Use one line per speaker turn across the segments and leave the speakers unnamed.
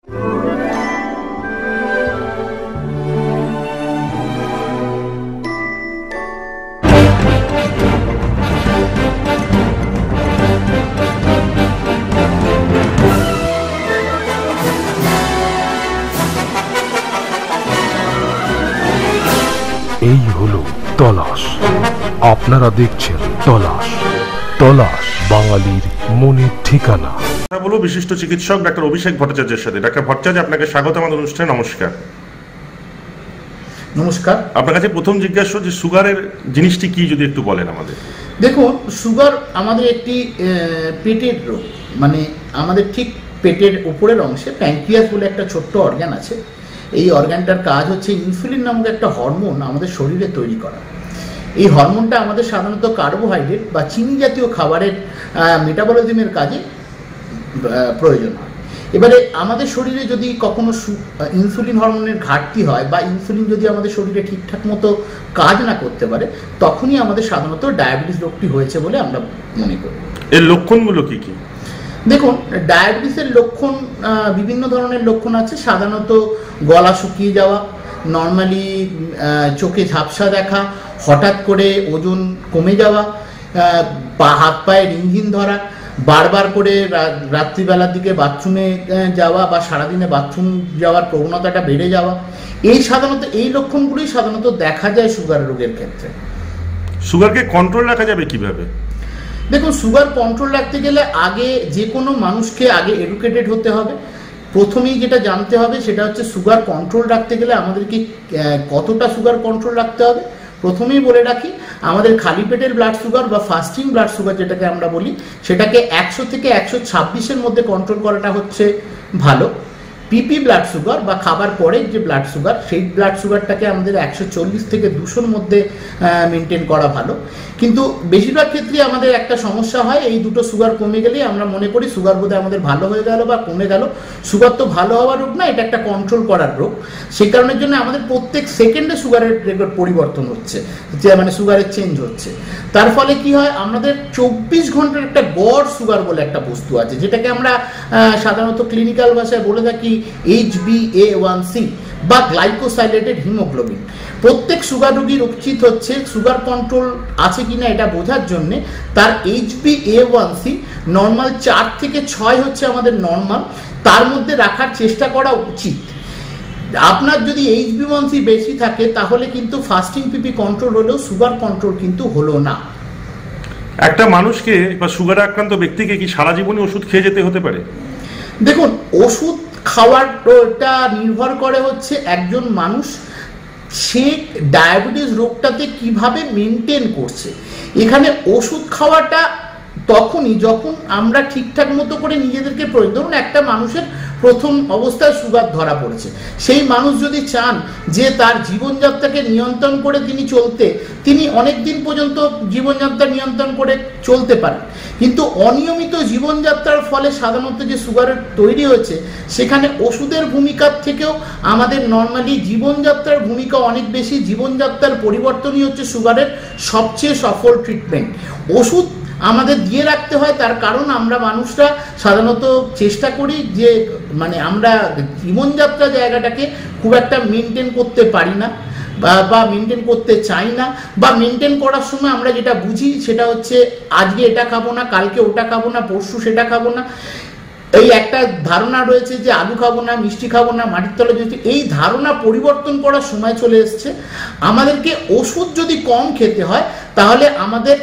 এই হলো তলাশ। আপনারা দেখছেন তলাশ। তলাশ বাঙালির মনের ঠিকানা।
বলো বিশিষ্ট চিকিৎসক ডাক্তার অভিষেক ভট্টাচার্যের সাথে। ডাক্তার ভট্টাচার্য, আপনাকে স্বাগত আমাদের অনুষ্ঠানে। নমস্কার।
নমস্কার।
আপনার কাছে প্রথম জিজ্ঞাসা যে সুগারের জিনিসটি কি, যদি একটু বলেন আমাদের।
দেখুন, সুগার আমাদের একটি পেটের রোগ, মানে আমাদের ঠিক পেটের উপরের অংশে প্যানক্রিয়াস বলে একটা ছোট্ট অর্গান আছে। এই অর্গানটার কাজ হচ্ছে ইনসুলিন নামক একটা হরমোন আমাদের শরীরে তৈরি করা। এই হরমোনটা আমাদের সাধারণত কার্বোহাইড্রেট বা চিনি জাতীয় খাবারের মেটাবলিজমের কাজে প্রয়োজন হয়। এবারে আমাদের শরীরে যদি কখনো ইনসুলিন হরমোনের ঘাটতি হয় বা ইনসুলিন যদি আমাদের শরীরে ঠিকঠাক মতো কাজ না করতে পারে, তখনই আমাদের সাধারণত ডায়াবেটিস রোগটি হয়েছে বলে আমরা মনে করি।
এর লক্ষণগুলো কি কি?
দেখুন, ডায়াবেটিসের লক্ষণ বিভিন্ন ধরনের লক্ষণ আছে। সাধারণত গলা শুকিয়ে যাওয়া, নর্মালি চোখে ঝাপসা দেখা, হঠাৎ করে ওজন কমে যাওয়া, হাত পায়ে রিংঝিন ধরা, বারবার করে রাত্রিবেলার দিকে বাথরুমে যাওয়া বা সারাদিনে বাথরুম যাওয়ার প্রবণতাটা বেড়ে যাওয়া, এই লক্ষণগুলোই সাধারণত দেখা যায় সুগার রোগের ক্ষেত্রে।
সুগারকে কন্ট্রোল রাখা যাবে কিভাবে?
দেখুন, সুগার কন্ট্রোল রাখতে গেলে আগে যে কোনো মানুষকে আগে এডুকেটেড হতে হবে। প্রথমেই যেটা জানতে হবে সেটা হচ্ছে সুগার কন্ট্রোল রাখতে গেলে আমাদেরকে কতটা সুগার কন্ট্রোল রাখতে হবে। প্রথমেই বলে রাখি, আমাদের খালি পেটের ব্লাড সুগার বা ফাস্টিং ব্লাড সুগার যেটাকে আমরা বলি, সেটাকে 100 থেকে 126-এর মধ্যে কন্ট্রোল করাটা হচ্ছে ভালো। পিপি ব্লাড সুগার বা খাবার পরে যে ব্লাড সুগার, সেই ব্লাড সুগারটাকে আমাদের 140 থেকে 200-র মধ্যে মেনটেন করা ভালো। কিন্তু বেশিরভাগ ক্ষেত্রে আমাদের একটা সমস্যা হয়, এই দুটো সুগার কমে গেলেই আমরা মনে করি সুগার বোধহয় আমাদের ভালো হয়ে গেল বা কমে গেল। সুগার তো ভালো হওয়ার রোগ না, এটা একটা কন্ট্রোল করার রোগ। সেই কারণের জন্য আমাদের প্রত্যেক সেকেন্ডে সুগারের রেকর্ড পরিবর্তন হচ্ছে, যে মানে সুগারের চেঞ্জ হচ্ছে। তার ফলে কি হয়, আমাদের 24 ঘন্টার একটা গড় সুগার বলে একটা বস্তু আছে, যেটাকে আমরা সাধারণত ক্লিনিক্যাল ভাষায় বলে থাকি HbA1c বা গ্লাইকোসাইলেটেড হিমোগ্লোবিন। প্রত্যেক সুগার রোগীর উচিত হচ্ছে সুগার কন্ট্রোল আছে কিনা এটা বোঝার জন্য তার HbA1c নর্মাল 4 থেকে 6 হচ্ছে আমাদের নর্মাল, তার মধ্যে রাখার চেষ্টা করা উচিত। আপনার যদি HbA1c বেশি থাকে তাহলে কিন্তু ফাস্টিং পিপি কন্ট্রোল হলেও সুগার কন্ট্রোল কিন্তু হলো না।
একটা মানুষকে বা সুগার আক্রান্ত ব্যক্তিকে কি সারা জীবনে ওষুধ খেয়ে যেতে হতে পারে?
দেখুন, ওষুধ খাওয়াটা নির্ভর করে হচ্ছে একজন মানুষ সে ডায়াবেটিস রোগটাতে কিভাবে মেনটেন করছে। এখানে ওষুধ খাওয়াটা তখনই যখন আমরা ঠিকঠাক মতো করে নিজেদেরকে ধরুন একটা মানুষের প্রথম অবস্থায় সুগার ধরা পড়েছে, সেই মানুষ যদি চান যে তার জীবনযাত্রাকে নিয়ন্ত্রণ করে তিনি অনেক দিন পর্যন্ত জীবনযাত্রা নিয়ন্ত্রণ করে চলতে পারেন। কিন্তু অনিয়মিত জীবনযাত্রার ফলে সাধারণত যে সুগারের তৈরি হয়েছে, সেখানে ওষুধের ভূমিকার থেকেও আমাদের নর্মালি জীবনযাত্রার ভূমিকা অনেক বেশি। জীবনযাত্রার পরিবর্তনই হচ্ছে সুগারের সবচেয়ে সফল ট্রিটমেন্ট। ওষুধ আমাদের দিয়ে রাখতে হয়, তার কারণ আমরা মানুষরা সাধারণত চেষ্টা করি যে মানে আমরা জীবনযাত্রা জায়গাটাকে খুব একটা মেনটেন করতে পারি না বা মেনটেন করতে চাই না, বা মেনটেন করার সময় আমরা যেটা বুঝি সেটা হচ্ছে আজকে এটা খাবো না, কালকে ওটা খাবো না, পরশু সেটা খাবো না। এই একটা ধারণা রয়েছে যে আলু খাবো না, মিষ্টি খাবো না, মাটির তলে যদি, এই ধারণা পরিবর্তন করার সময় চলে এসছে। আমাদেরকে ওষুধ যদি কম খেতে হয় তাহলে আমাদের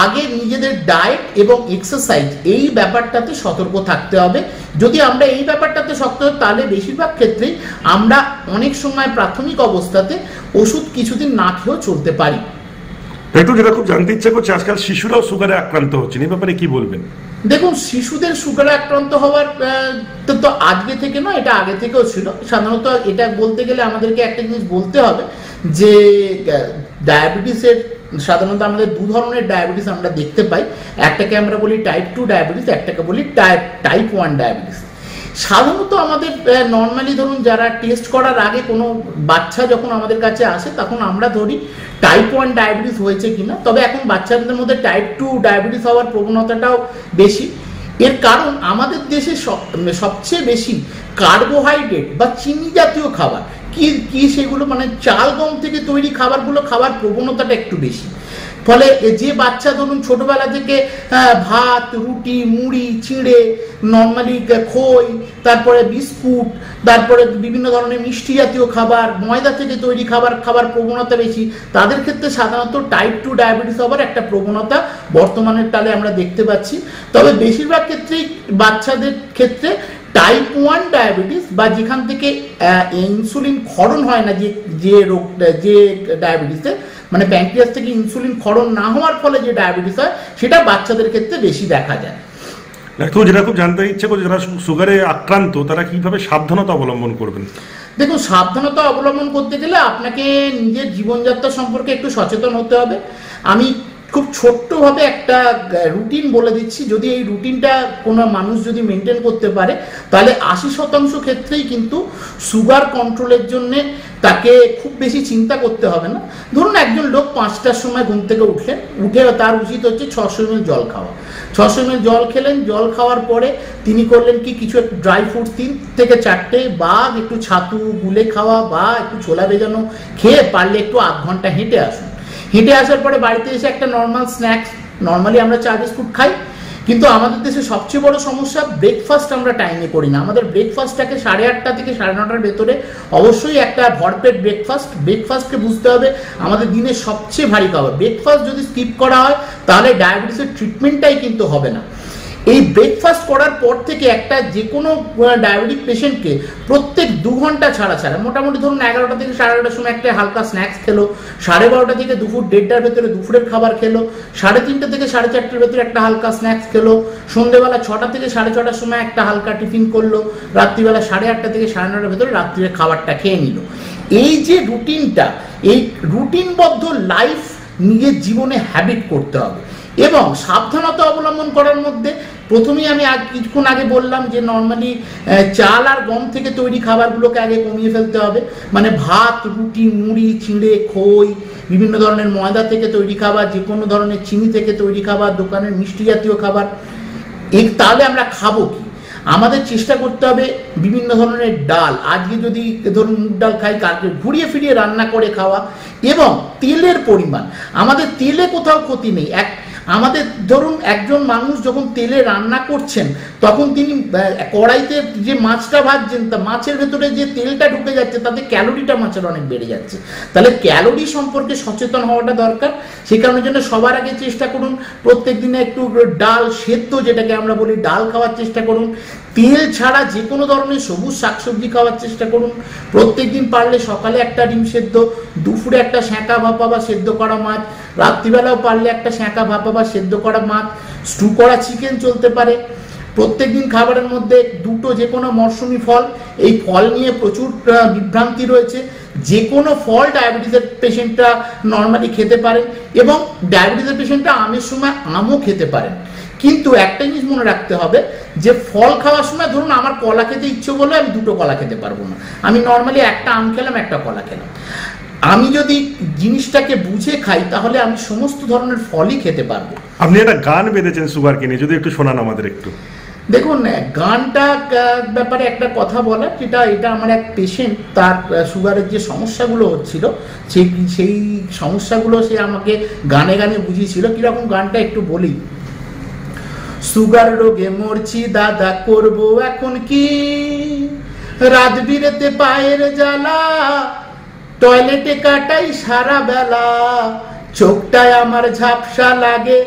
আগে নিজেদের ডায়েট এবং এক্সারসাইজ এই ব্যাপারটাতে সতর্ক থাকতে হবে। যদি আমরা এই ব্যাপারটাতে সতর্ক হই তাহলে বেশিরভাগ ক্ষেত্রেই আমরা অনেক সময় প্রাথমিক অবস্থাতে ওষুধ কিছুদিন না খেয়েও চলতে পারি।
একটু যেটা খুব জানতে ইচ্ছা করছে, আজকাল শিশুরাও সুগারে আক্রান্ত হচ্ছে, এই ব্যাপারে কি বলবেন?
দেখুন, শিশুদের সুগারে আক্রান্ত হওয়ার তো আজকে থেকে নয়, এটা আগে থেকেও ছিল। সাধারণত এটা বলতে গেলে আমাদেরকে একটা জিনিস বলতে হবে যে ডায়াবেটিসের সাধারণত আমাদের দু ধরনের ডায়াবেটিস আমরা দেখতে পাই। একটাকে আমরা বলি টাইপ 2 ডায়াবেটিস, একটাকে বলি টাইপ 1 ডায়াবেটিস। সাধারণত আমাদের নর্মালি ধরুন যারা টেস্ট করার আগে কোনো বাচ্চা যখন আমাদের কাছে আসে তখন আমরা ধরি টাইপ 1 ডায়াবেটিস হয়েছে কিনা। তবে এখন বাচ্চাদের মধ্যে টাইপ 2 ডায়াবেটিস হওয়ার প্রবণতাটাও বেশি। এর কারণ আমাদের দেশে সবচেয়ে বেশি কার্বোহাইড্রেট বা চিনি জাতীয় খাবার কি সেগুলো মানে চাল গম থেকে তৈরি খাবারগুলো খাওয়ার প্রবণতাটা একটু বেশি। ফলে যে বাচ্চা ধরুন ছোটবেলা থেকে ভাত, রুটি, মুড়ি, চিড়ে, নর্মালি খই, তারপরে বিস্কুট, তারপরে বিভিন্ন ধরনের মিষ্টি জাতীয় খাবার, ময়দা থেকে তৈরি খাবার প্রবণতা বেশি, তাদের ক্ষেত্রে সাধারণত টাইপ 2 ডায়াবেটিস হওয়ার একটা প্রবণতা বর্তমানের কালে আমরা দেখতে পাচ্ছি। তবে বেশিরভাগ ক্ষেত্রেই বাচ্চাদের ক্ষেত্রে টাইপ 1 ডায়াবেটিস বা যেখান থেকে ইনসুলিন ক্ষরণ হয় না, যে ডায়াবেটিসে মানে প্যানক্রিয়াস থেকে ইনসুলিন ক্ষরণ না হওয়ার ফলে যে ডায়াবেটিস হয় সেটা বাচ্চাদের ক্ষেত্রে বেশি দেখা যায়।
ডাক্তার, যেটা খুব জানতে ইচ্ছে করছে, যারা সুগারে আক্রান্ত তারা কিভাবে সাবধানতা অবলম্বন করবেন?
দেখুন, সাবধানতা অবলম্বন করতে গেলে আপনাকে নিজের জীবনযাত্রা সম্পর্কে একটু সচেতন হতে হবে। আমি খুব ছোট্টভাবে একটা রুটিন বলে দিচ্ছি। যদি এই রুটিনটা কোনো মানুষ যদি মেনটেন করতে পারে তাহলে 80% ক্ষেত্রেই কিন্তু সুগার কন্ট্রোলের জন্যে তাকে খুব বেশি চিন্তা করতে হবে না। ধরুন একজন লোক 5টার সময় ঘুম থেকে উঠে তার উচিত হচ্ছে 600 ml জল খাওয়া। 600 ml জল খেলেন, জল খাওয়ার পরে তিনি করলেন কি কিছু একটু ড্রাই ফ্রুট 3 থেকে 4টে বা একটু ছাতু গুলে খাওয়া বা একটু ছোলা ভেজানো খেয়ে পারলে একটু আধ ঘন্টা হেঁটে আসুন। হেঁটে আসার পরে বাড়িতে এসে একটা নর্মাল স্ন্যাক্স, নর্মালি আমরা চা বিস্কুট খাই, কিন্তু আমাদের দেশে সবচেয়ে বড় সমস্যা ব্রেকফাস্ট আমরা টাইমে করি না। আমাদের ব্রেকফাস্টটাকে 8:30 থেকে 9:30 ভেতরে অবশ্যই একটা ভরপেট ব্রেকফাস্টকে বুঝতে হবে আমাদের দিনের সবচেয়ে ভারী খাবার। ব্রেকফাস্ট যদি স্কিপ করা হয় তাহলে ডায়াবেটিসের ট্রিটমেন্টটাই কিন্তু হবে না। এই ব্রেকফাস্ট করার পর থেকে একটা যে কোনো ডায়াবেটিক পেশেন্টকে প্রত্যেক 2 ঘন্টা ছাড়া মোটামুটি ধরুন 11টা থেকে 11:30 সময় একটা হালকা স্ন্যাক্স খেলো, 12:30 থেকে দুপুর 1:30টার ভেতরে দুপুরের খাবার খেলো, 3:30 থেকে 4:30টার ভেতরে একটা হালকা স্ন্যাক্স খেলো, সন্ধ্যেবেলা 6টা থেকে 6:30টার সময় একটা হালকা টিফিন করলো, রাত্রিবেলা 8:30 থেকে 9:30টার ভেতরে রাত্রির খাবারটা খেয়ে নিল। এই যে রুটিনটা, এই রুটিনবদ্ধ লাইফ নিজের জীবনে হ্যাবিট করতে হবে এবং সাবধানতা অবলম্বন করার মধ্যে প্রথমেই আমি কিছুক্ষণ আগে বললাম যে নর্মালি চাল আর গম থেকে তৈরি খাবারগুলোকে আগে কমিয়ে ফেলতে হবে। মানে ভাত, রুটি, মুড়ি, চিড়ে, খই, বিভিন্ন ধরনের ময়দা থেকে তৈরি খাবার, যে কোনো ধরনের চিনি থেকে তৈরি খাবার, দোকানের মিষ্টি জাতীয় খাবার, তাহলে আমরা খাবো কি? আমাদের চেষ্টা করতে হবে বিভিন্ন ধরনের ডাল, আজকে যদি ধরুন মুগ ডাল খাই কালকে ঘুরিয়ে ফিরিয়ে রান্না করে খাওয়া, এবং তেলের পরিমাণ, আমাদের তেলে কোথাও ক্ষতি নেই। আমাদের ধরুন একজন মানুষ যখন তেলে রান্না করছেন তখন তিনি কড়াইতে যে মাছটা ভাজছেন তা মাছের ভেতরে যে তেলটা ঢুকে যাচ্ছে তাতে ক্যালোরিটা মাছের অনেক বেড়ে যাচ্ছে। তাহলে ক্যালোরি সম্পর্কে সচেতন হওয়াটা দরকার। সে কারণের জন্য সবার আগে চেষ্টা করুন প্রত্যেক দিনে একটু ডাল সেদ্ধ, যেটাকে আমরা বলি ডাল, খাওয়ার চেষ্টা করুন। তেল ছাড়া যে কোনো ধরনের সবুজ শাকসবজি খাওয়ার চেষ্টা করুন। প্রত্যেক দিন পারলে সকালে একটা ডিম সেদ্ধ, দুপুরে একটা সেঁকা ভাপা বা সেদ্ধ করা মাছ, রাত্রিবেলাও পারলে একটা সেঁকা ভাপা বা সেদ্ধ করা মাছ, স্টু করা চিকেন চলতে পারে। প্রত্যেক দিন খাবারের মধ্যে 2টো যে কোনো মরশুমি ফল, এই ফল নিয়ে প্রচুর বিভ্রান্তি রয়েছে। যে কোনো ফল ডায়াবেটিসের পেশেন্টরা নর্মালি খেতে পারেন এবং ডায়াবেটিসের পেশেন্টরা আমের সময় আমও খেতে পারেন। কিন্তু একটা জিনিস মনে রাখতে হবে যে ফল খাওয়ার সময় ধরুন আমার কলা খেতে ইচ্ছে বলে আমি 2টো কলা খেতে পারবো না, আমি নর্মালি একটা আম খেলাম, একটা কলা খেলাম। আমি যদি জিনিসটাকে বুঝে খাই তাহলে আমি সমস্ত ধরনের ফলই খেতে পারবো।
আপনি একটা গান বেঁধেছেন সুগারকে নিয়ে, যদি একটু শোনান আমাদের একটু।
দেখুন, গানটা ব্যাপারে একটা কথা বলার, এটা আমার এক পেশেন্ট, তার সুগারের যে সমস্যাগুলো হচ্ছিল সেই সমস্যাগুলো সে আমাকে গানে গানে বুঝিয়েছিল। কিরকম গানটা একটু বলি। সুগার রোগে মরছি দাদা, করবো এখন কি, রাত বিরেতে পায়ের জ্বালা, টয়লেটে কাটাই সারা বেলা, চোখটায় আমার ঝাপসা লাগে,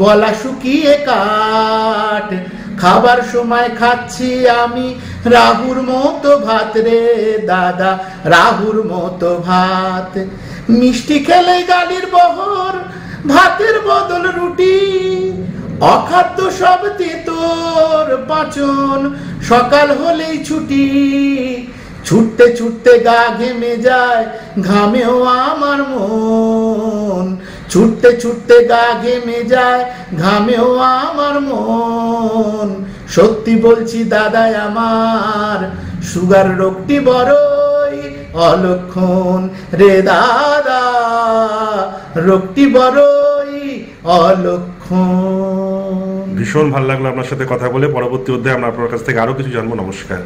গলা শুকিয়ে কাঠ, খাবার সময় খাচ্ছি আমি রাহুর মতো ভাত রে দাদা, রাহুর মতো ভাত, মিষ্টি খেলে গালির বহর, ভাতের বদল রুটি, অখাদ্য সব তেতোর পাচন, সকাল হলেই ছুটি, ছুটতে ছুটতে গা ঘেমে যায়, ঘামেও আমার মন, ছুটতে ছুটতে গা ঘেমে যায়, ঘামেও আমার মন, সত্যি বলছি দাদাই আমার, সুগার রোগটি বড়ই অলক্ষণ রে দাদা, রোগটি বড়ই অলক্ষণ।
ভীষণ ভালো লাগলো আপনার সাথে কথা বলে। পরবর্তী অধ্যায়ে আমরা আপনার কাছ থেকে আরো কিছু জানবো। নমস্কার।